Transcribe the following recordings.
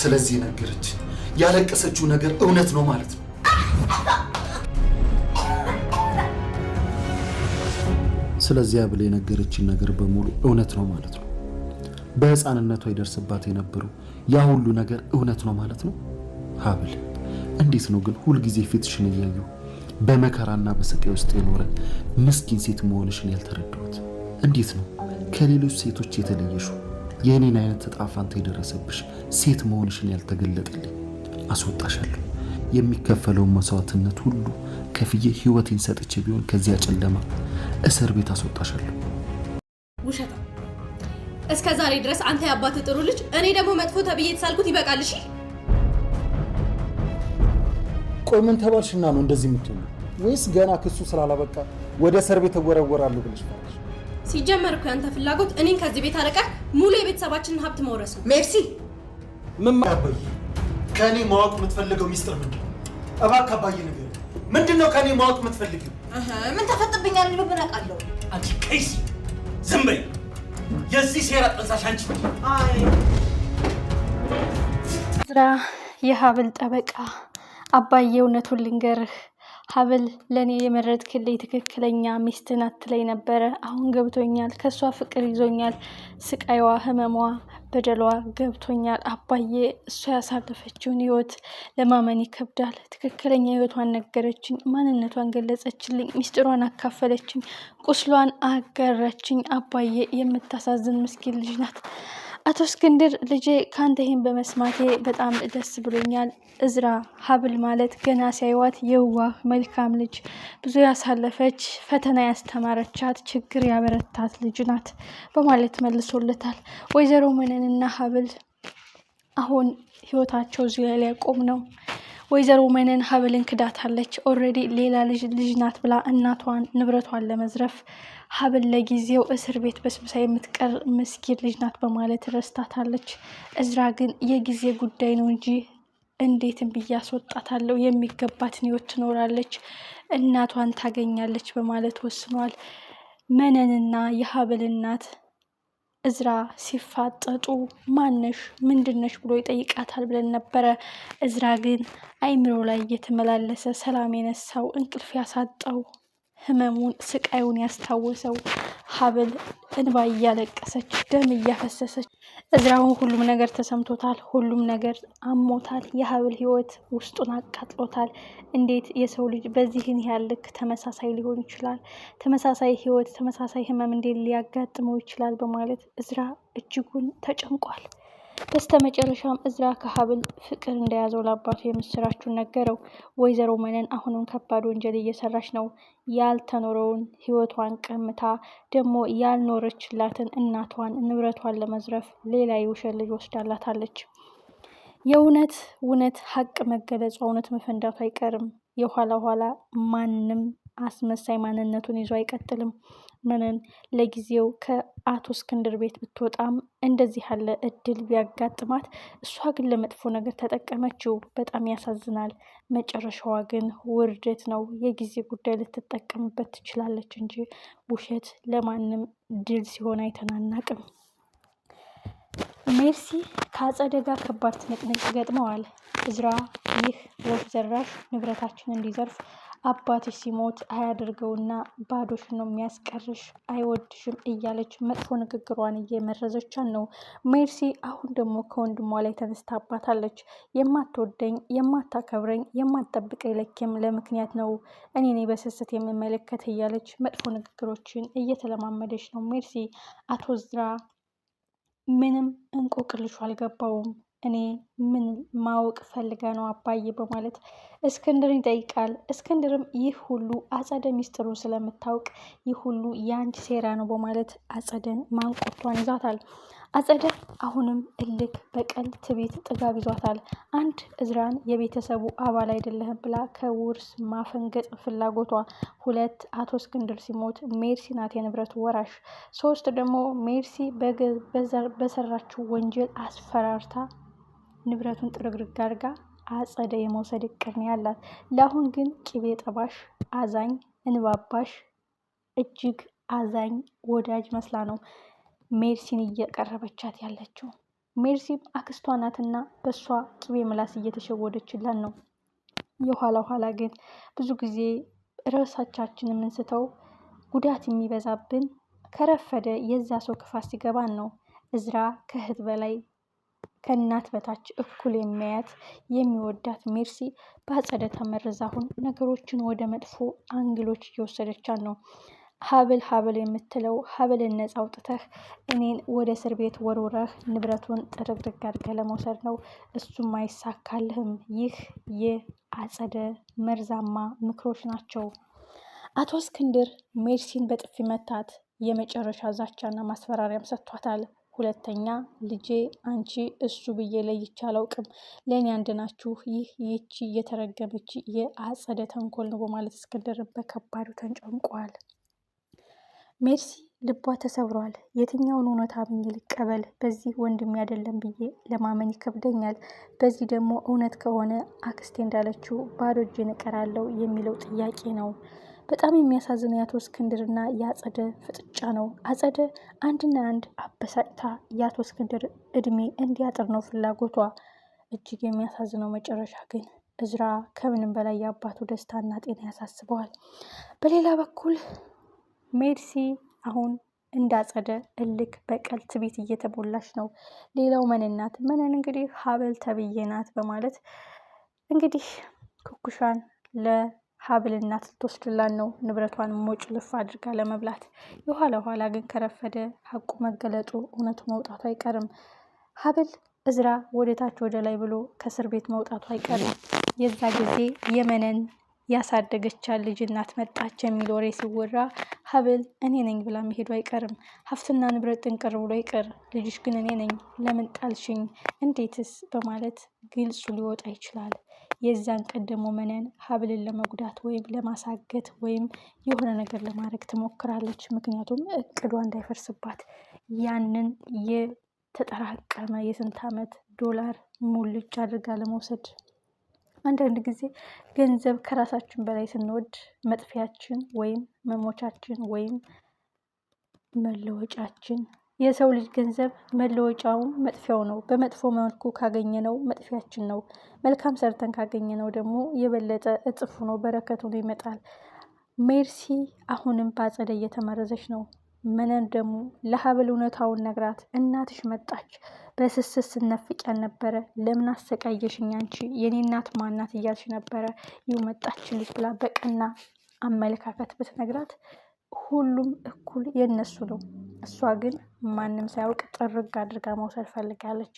ስለዚህ ነገረች። ያለቀሰችው ነገር እውነት ነው ማለት ነው። ስለዚህ አብል የነገረችን ነገር በሙሉ እውነት ነው ማለት ነው። በህፃንነቷ ይደርስባት የነበረው ያ ሁሉ ነገር እውነት ነው ማለት ነው። ሀብል እንዴት ነው ግን ሁልጊዜ ፊትሽን እያዩ በመከራና በስቃይ ውስጥ የኖረ ምስኪን ሴት መሆንሽን ያልተረዳሁት? እንዴት ነው ከሌሎች ሴቶች የተለየሽው? የእኔን አይነት ዕጣ ፈንታ የደረሰብሽ ሴት መሆንሽን ያልተገለጠልኝ? አስወጣሻለሁ። የሚከፈለውን መስዋዕትነት ሁሉ ከፍዬ ህይወቴን ሰጥቼ ቢሆን ከዚያ ጨለማ እስር ቤት አስወጣሻለሁ። ውሸታ! እስከ ዛሬ ድረስ አንተ ያባት ጥሩ ልጅ፣ እኔ ደግሞ መጥፎ ተብዬ የተሳልኩት ይበቃል። እሺ ቆይ ምን ተባልሽና ነው እንደዚህ የምትሆነው? ወይስ ገና ክሱ ስላላበቃ ወደ እስር ቤት እወረወራለሁ ብለሽ ፈራሽ? ሲጀመር እኮ ያንተ ፍላጎት እኔን ከዚህ ቤት አረቀህ ሙሉ የቤተሰባችንን ሀብት መውረስ ነው። ሜርሲ ምን አባዬ ከኔ ማወቅ የምትፈልገው ሚስጥር ምንድን ነው? እባክህ አባዬ ነገር ምንድን ነው ከኔ ማወቅ የምትፈልጊው? ምን ተፈጥብኛል? ልብን አውቃለሁ። አንቺ ቀይስ ዝም በይ። የዚህ ሴራ ጠንሳሽ አንቺ። አይ እዝራ የሀብል ጠበቃ። አባዬ እውነቱን ልንገርህ፣ ሀብል ለእኔ የመረጥክልኝ ትክክለኛ ሚስት ናት ትለኝ ነበረ። አሁን ገብቶኛል። ከእሷ ፍቅር ይዞኛል። ስቃይዋ፣ ህመሟ፣ በደሏ ገብቶኛል። አባዬ እሷ ያሳለፈችውን ህይወት ለማመን ይከብዳል። ትክክለኛ ህይወቷን ነገረችኝ፣ ማንነቷን ገለጸችልኝ፣ ሚስጥሯን አካፈለችኝ፣ ቁስሏን አጋራችኝ። አባዬ የምታሳዝን ምስኪን ልጅ ናት። አቶ እስክንድር ልጄ ካንተ ይህን በመስማቴ በጣም ደስ ብሎኛል። እዝራ ሀብል ማለት ገና ሲያይዋት የዋህ መልካም ልጅ፣ ብዙ ያሳለፈች ፈተና ያስተማረቻት ችግር ያበረታት ልጅ ናት በማለት መልሶለታል። ወይዘሮ መነንና ሀብል አሁን ህይወታቸው እዚህ ላይ ሊያቆም ነው። ወይዘሮ መነን ሀብልን ክዳታለች። ኦልሬዲ ሌላ ልጅ ናት ብላ እናቷን ንብረቷን ለመዝረፍ ሀብል ለጊዜው እስር ቤት በስብሳ የምትቀር ምስኪን ልጅ ናት በማለት ረስታታለች። እዝራ ግን የጊዜ ጉዳይ ነው እንጂ እንዴትም ብዬ አስወጣታለሁ፣ የሚገባትን ህይወት ትኖራለች፣ እናቷን ታገኛለች በማለት ወስኗል። መነንና የሀብል እናት እዝራ ሲፋጠጡ ማነሽ ምንድነሽ ብሎ ይጠይቃታል ብለን ነበረ። እዝራ ግን አይምሮ ላይ እየተመላለሰ ሰላም የነሳው እንቅልፍ ያሳጣው ህመሙን ስቃዩን ያስታወሰው ሀብል እንባ እያለቀሰች ደም እያፈሰሰች እዝራውን ሁሉም ነገር ተሰምቶታል። ሁሉም ነገር አሞታል። የሀብል ህይወት ውስጡን አቃጥሎታል። እንዴት የሰው ልጅ በዚህን ያህል ልክ ተመሳሳይ ሊሆን ይችላል? ተመሳሳይ ህይወት ተመሳሳይ ህመም እንዴት ሊያጋጥመው ይችላል? በማለት እዝራ እጅጉን ተጨንቋል። በስተመጨረሻም እዝራ ከሀብል ፍቅር እንደያዘው ለአባቱ የምስራቹን ነገረው። ወይዘሮ መነን አሁንም ከባድ ወንጀል እየሰራች ነው። ያልተኖረውን ህይወቷን ቀምታ ደግሞ ያልኖረችላትን እናቷን ንብረቷን ለመዝረፍ ሌላ የውሸት ልጅ ወስዳላታለች። የእውነት ሀቅ መገለጿ እውነት መፈንዳቱ አይቀርም። የኋላ ኋላ ማንም አስመሳይ ማንነቱን ይዞ አይቀጥልም። መነን ለጊዜው ከአቶ እስክንድር ቤት ብትወጣም እንደዚህ ያለ እድል ቢያጋጥማት እሷ ግን ለመጥፎ ነገር ተጠቀመችው። በጣም ያሳዝናል። መጨረሻዋ ግን ውርደት ነው። የጊዜ ጉዳይ ልትጠቀምበት ትችላለች እንጂ ውሸት ለማንም ድል ሲሆን አይተናናቅም። ሜርሲ ከአጸደ ጋር ከባድ ትንቅንቅ ገጥመዋል። እዝራ ይህ ወፍ ዘራሽ ንብረታችን እንዲዘርፍ አባትሽ ሲሞት አያደርገውና ባዶሽን ነው የሚያስቀርሽ፣ አይወድሽም እያለች መጥፎ ንግግሯን እየመረዘቻን ነው። ሜርሲ አሁን ደግሞ ከወንድሟ ላይ ተነስታባታለች። የማትወደኝ የማታከብረኝ የማትጠብቀኝ ለኬም ለምክንያት ነው እኔ በስስት የምመለከት እያለች መጥፎ ንግግሮችን እየተለማመደች ነው ሜርሲ። አቶ እዝራ ምንም እንቆቅልሹ አልገባውም። እኔ ምን ማወቅ ፈልጋ ነው አባዬ በማለት እስክንድርን ይጠይቃል። እስክንድርም ይህ ሁሉ አጸደ ሚስጥሩን ስለምታውቅ ይህ ሁሉ የአንቺ ሴራ ነው በማለት አጸደን ማንቆርቷን ይዟታል። አጸደ አሁንም እልክ፣ በቀል፣ ትዕቢት፣ ጥጋብ ይዟታል። አንድ እዝራን የቤተሰቡ አባል አይደለህም ብላ ከውርስ ማፈንገጥ ፍላጎቷ፣ ሁለት አቶ እስክንድር ሲሞት ሜርሲ ናት የንብረቱ ወራሽ፣ ሶስት ደግሞ ሜርሲ በሰራችው ወንጀል አስፈራርታ ንብረቱን ጥርግርግ አድርጋ አጸደ የመውሰድ እቅድ ነው ያላት። ለአሁን ግን ቂቤ ጠባሽ፣ አዛኝ፣ እንባባሽ፣ እጅግ አዛኝ ወዳጅ መስላ ነው ሜርሲን እየቀረበቻት ያለችው። ሜርሲም አክስቷ ናትና በእሷ ቅቤ ምላስ እየተሸወደችለን ነው። የኋላ ኋላ ግን ብዙ ጊዜ ርዕሳቻችን የምንስተው ጉዳት የሚበዛብን ከረፈደ የዛ ሰው ክፋት ሲገባን ነው። እዝራ ከእህት በላይ ከእናት በታች እኩል የሚያያት የሚወዳት ሜርሲ በአጸደ ተመርዛ አሁን ነገሮችን ወደ መጥፎ አንግሎች እየወሰደቻት ነው። ሀብል የምትለው ሀብልን ነፃ አውጥተህ እኔን ወደ እስር ቤት ወርውረህ ንብረቱን ጥርግርግ አድርገህ ለመውሰድ ነው። እሱም አይሳካልህም። ይህ የአጸደ መርዛማ ምክሮች ናቸው። አቶ እስክንድር ሜርሲን በጥፊ መታት። የመጨረሻ ዛቻና ማስፈራሪያም ሰጥቷታል። ሁለተኛ ልጄ አንቺ እሱ ብዬ ለይቼ አላውቅም፣ ለእኔ አንድ ናችሁ። ይቺ የተረገመች የአጸደ ተንኮል ነው በማለት እስክንድር በከባዱ ተንጨንቋል። ሜርሲ ልቧ ተሰብሯል። የትኛውን እውነት አምኜ ልቀበል? በዚህ ወንድሜ አይደለም ብዬ ለማመን ይከብደኛል። በዚህ ደግሞ እውነት ከሆነ አክስቴ እንዳለችው ባዶ እጄን እቀራለሁ የሚለው ጥያቄ ነው። በጣም የሚያሳዝነው የአቶ እስክንድርና የአጸደ ፍጥጫ ነው። አጸደ አንድና አንድ አበሳጭታ የአቶ እስክንድር እድሜ እንዲያጥር ነው ፍላጎቷ። እጅግ የሚያሳዝነው መጨረሻ ግን እዝራ ከምንም በላይ የአባቱ ደስታና ጤና ያሳስበዋል። በሌላ በኩል ሜርሲ አሁን እንዳጸደ እልክ በቀል ትዕቢት እየተሞላች ነው። ሌላው መነናት መነን እንግዲህ ሀብል ተብዬ ናት በማለት እንግዲህ ኩኩሻን ለሀብል እናት ልትወስድላን ነው ንብረቷን ሞጭ ልፍ አድርጋ ለመብላት። የኋላ ኋላ ግን ከረፈደ ሀቁ መገለጡ እውነቱ መውጣቱ አይቀርም። ሀብል እዝራ ወደታች ወደ ላይ ብሎ ከእስር ቤት መውጣቱ አይቀርም። የዛ ጊዜ የመነን ያሳደገቻት ልጅ እናት መጣች የሚል ወሬ ሲወራ ሀብል እኔ ነኝ ብላ መሄዱ አይቀርም። ሀብትና ንብረት ጥንቅር ብሎ ይቅር፣ ልጅሽ ግን እኔ ነኝ፣ ለምን ጣልሽኝ? እንዴትስ? በማለት ግልጹ ሊወጣ ይችላል። የዛን ቀን ደግሞ መነን ሀብልን ለመጉዳት ወይም ለማሳገት ወይም የሆነ ነገር ለማድረግ ትሞክራለች። ምክንያቱም እቅዷ እንዳይፈርስባት ያንን የተጠራቀመ የስንት ዓመት ዶላር ሙልጭ አድርጋ ለመውሰድ። አንዳንድ ጊዜ ገንዘብ ከራሳችን በላይ ስንወድ መጥፊያችን ወይም መሞቻችን ወይም መለወጫችን። የሰው ልጅ ገንዘብ መለወጫውም መጥፊያው ነው። በመጥፎ መልኩ ካገኘነው መጥፊያችን ነው። መልካም ሰርተን ካገኘነው ደግሞ የበለጠ እጥፍ ነው፣ በረከቱ ነው ይመጣል። ሜርሲ አሁንም በአጸደ እየተመረዘች ነው። መነን ደግሞ ለሀብል እውነታውን ነግራት፣ እናትሽ መጣች፣ በስስት ስነፍቂያን ነበረ፣ ለምን አሰቃየሽኝ አንቺ የኔ እናት ማናት እያልሽ ነበረ፣ ይው መጣችልሽ ብላ በቀና አመለካከት ብትነግራት ሁሉም እኩል የነሱ ነው። እሷ ግን ማንም ሳያውቅ ጥርግ አድርጋ መውሰድ ፈልጋለች።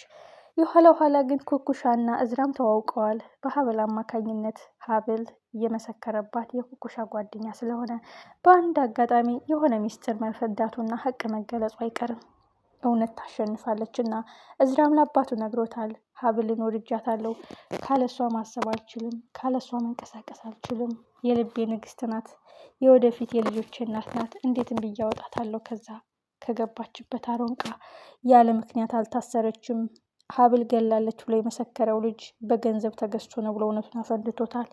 የኋላ ኋላ ግን ኩኩሻና እዝራም ተዋውቀዋል። በሀብል አማካኝነት ሀብል እየመሰከረባት የኩኩሻ ጓደኛ ስለሆነ በአንድ አጋጣሚ የሆነ ሚስጥር መፈዳቱና ሀቅ መገለጹ አይቀርም። እውነት ታሸንፋለች እና እዝራም ለአባቱ ነግሮታል። ሀብልን ወድጃታለሁ፣ ካለሷ ማሰብ አልችልም፣ ካለሷ መንቀሳቀስ አልችልም፣ የልቤ ንግስት ናት፣ የወደፊት የልጆቼ እናት ናት፣ እንዴትም ብዬ አወጣታለሁ ከዛ ከገባችበት አሮንቃ፣ ያለ ምክንያት አልታሰረችም፣ ሀብል ገላለች ብሎ የመሰከረው ልጅ በገንዘብ ተገዝቶ ነው ብሎ እውነቱን አፈንድቶታል።